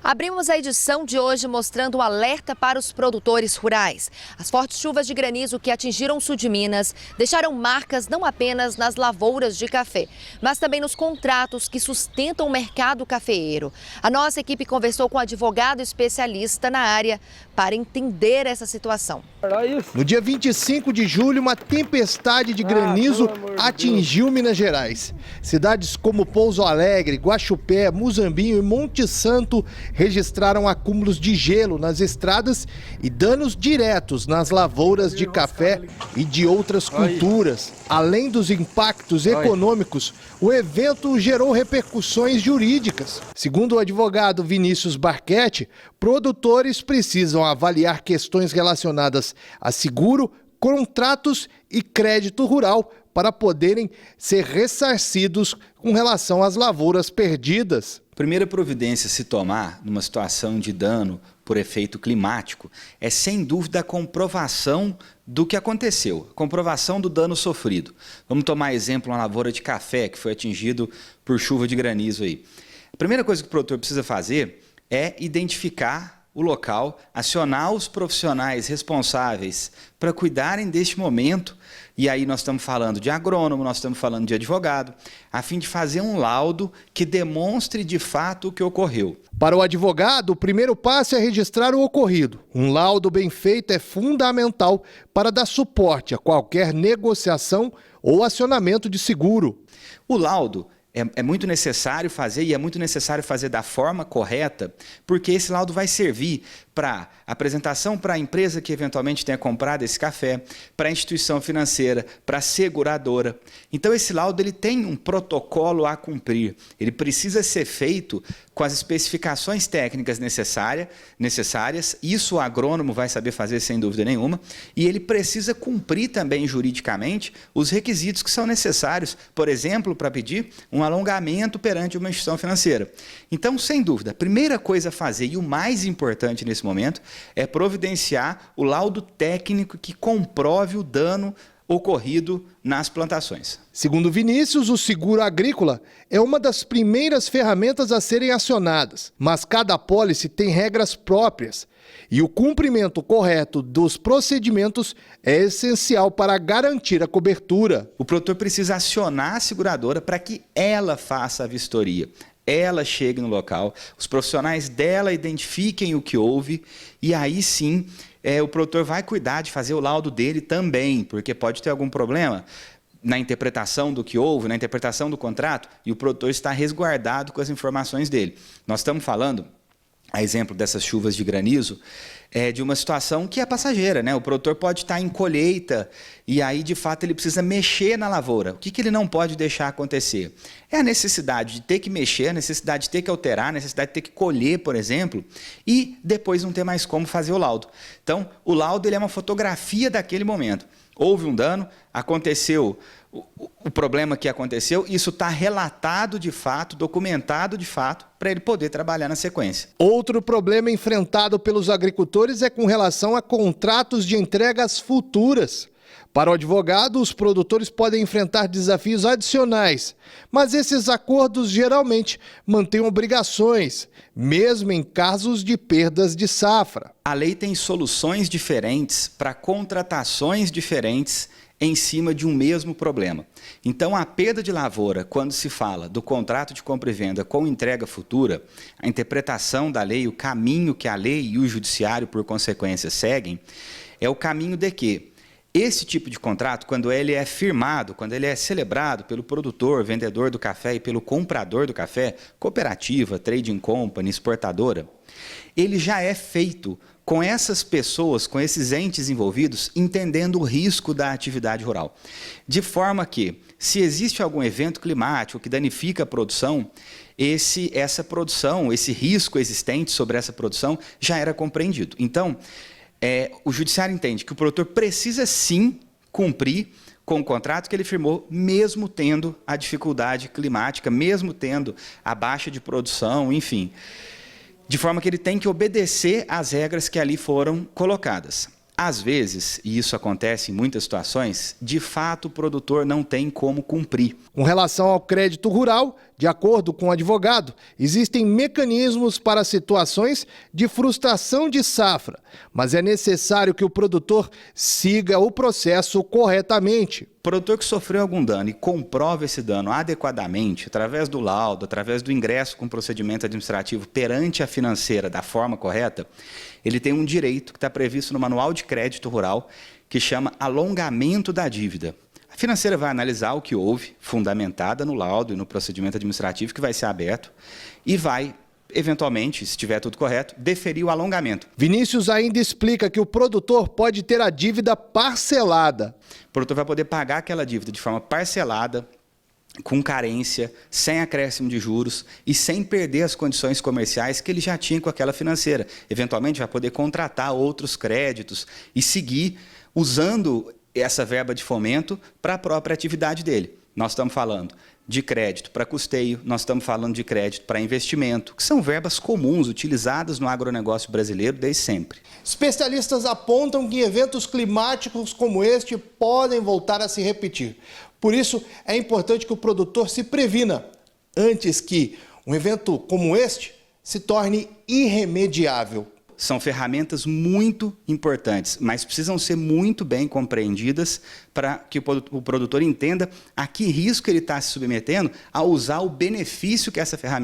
Abrimos a edição de hoje mostrando o alerta para os produtores rurais. As fortes chuvas de granizo que atingiram o sul de Minas deixaram marcas não apenas nas lavouras de café, mas também nos contratos que sustentam o mercado cafeeiro. A nossa equipe conversou com um advogado especialista na área para entender essa situação. No dia 25 de julho, uma tempestade de granizo atingiu Minas Gerais. Cidades como Pouso Alegre, Guaxupé, Muzambinho e Monte Santo registraram acúmulos de gelo nas estradas e danos diretos nas lavouras de café e de outras culturas. Além dos impactos econômicos, o evento gerou repercussões jurídicas. Segundo o advogado Vinícius Barchetti, produtores precisam avaliar questões relacionadas a seguro, contratos e crédito rural para poderem ser ressarcidos com relação às lavouras perdidas. A primeira providência a se tomar numa situação de dano por efeito climático é, sem dúvida, a comprovação do que aconteceu, a comprovação do dano sofrido. Vamos tomar exemplo uma lavoura de café que foi atingido por chuva de granizo aí. A primeira coisa que o produtor precisa fazer é identificar o local, acionar os profissionais responsáveis para cuidarem deste momento, e aí nós estamos falando de agrônomo, nós estamos falando de advogado, a fim de fazer um laudo que demonstre de fato o que ocorreu. Para o advogado, o primeiro passo é registrar o ocorrido. Um laudo bem feito é fundamental para dar suporte a qualquer negociação ou acionamento de seguro. O laudo é muito necessário fazer, e é muito necessário fazer da forma correta, porque esse laudo vai servir para apresentação para a empresa que eventualmente tenha comprado esse café, para a instituição financeira, para a seguradora. Então esse laudo ele tem um protocolo a cumprir, ele precisa ser feito com as especificações técnicas necessárias, isso o agrônomo vai saber fazer sem dúvida nenhuma, e ele precisa cumprir também juridicamente os requisitos que são necessários, por exemplo, para pedir um alongamento perante uma instituição financeira. Então, sem dúvida, a primeira coisa a fazer, e o mais importante nesse momento, é providenciar o laudo técnico que comprove o dano ocorrido nas plantações. Segundo Vinícius, o seguro agrícola é uma das primeiras ferramentas a serem acionadas, mas cada apólice tem regras próprias e o cumprimento correto dos procedimentos é essencial para garantir a cobertura. O produtor precisa acionar a seguradora para que ela faça a vistoria. Ela chegue no local, os profissionais dela identifiquem o que houve e aí sim o produtor vai cuidar de fazer o laudo dele também, porque pode ter algum problema na interpretação do que houve, na interpretação do contrato, e o produtor está resguardado com as informações dele. Nós estamos falando, a exemplo dessas chuvas de granizo, de uma situação que é passageira, né? O produtor pode estar em colheita e aí, de fato, ele precisa mexer na lavoura. O que ele não pode deixar acontecer? É a necessidade de ter que mexer, a necessidade de ter que alterar, a necessidade de ter que colher, por exemplo, e depois não ter mais como fazer o laudo. Então, o laudo ele é uma fotografia daquele momento. Houve um dano, aconteceu o problema que aconteceu, isso está relatado de fato, documentado de fato, para ele poder trabalhar na sequência. Outro problema enfrentado pelos agricultores é com relação a contratos de entregas futuras. Para o advogado, os produtores podem enfrentar desafios adicionais, mas esses acordos geralmente mantêm obrigações, mesmo em casos de perdas de safra. A lei tem soluções diferentes para contratações diferentes em cima de um mesmo problema. Então, a perda de lavoura, quando se fala do contrato de compra e venda com entrega futura, a interpretação da lei, o caminho que a lei e o judiciário, por consequência, seguem, é o caminho de que esse tipo de contrato, quando ele é firmado, quando ele é celebrado pelo produtor, vendedor do café e pelo comprador do café, cooperativa, trading company, exportadora, ele já é feito com essas pessoas, com esses entes envolvidos, entendendo o risco da atividade rural. De forma que, se existe algum evento climático que danifica a produção, essa produção, esse risco existente sobre essa produção já era compreendido. Então, o judiciário entende que o produtor precisa sim cumprir com o contrato que ele firmou, mesmo tendo a dificuldade climática, mesmo tendo a baixa de produção, enfim. De forma que ele tem que obedecer às regras que ali foram colocadas. Às vezes, e isso acontece em muitas situações, de fato o produtor não tem como cumprir. Com relação ao crédito rural, De acordo com o advogado, existem mecanismos para situações de frustração de safra, mas é necessário que o produtor siga o processo corretamente. O produtor que sofreu algum dano e comprova esse dano adequadamente, através do laudo, através do ingresso com procedimento administrativo perante a financeira da forma correta, ele tem um direito que está previsto no Manual de Crédito Rural, que chama alongamento da dívida. A financeira vai analisar o que houve, fundamentada no laudo e no procedimento administrativo que vai ser aberto, e vai, eventualmente, se estiver tudo correto, deferir o alongamento. Vinícius ainda explica que o produtor pode ter a dívida parcelada. O produtor vai poder pagar aquela dívida de forma parcelada, com carência, sem acréscimo de juros e sem perder as condições comerciais que ele já tinha com aquela financeira. Eventualmente, vai poder contratar outros créditos e seguir usando essa verba de fomento para a própria atividade dele. Nós estamos falando de crédito para custeio, nós estamos falando de crédito para investimento, que são verbas comuns utilizadas no agronegócio brasileiro desde sempre. Especialistas apontam que eventos climáticos como este podem voltar a se repetir. Por isso, é importante que o produtor se previna antes que um evento como este se torne irremediável. São ferramentas muito importantes, mas precisam ser muito bem compreendidas para que o produtor entenda a que risco ele está se submetendo ao usar o benefício que essa ferramenta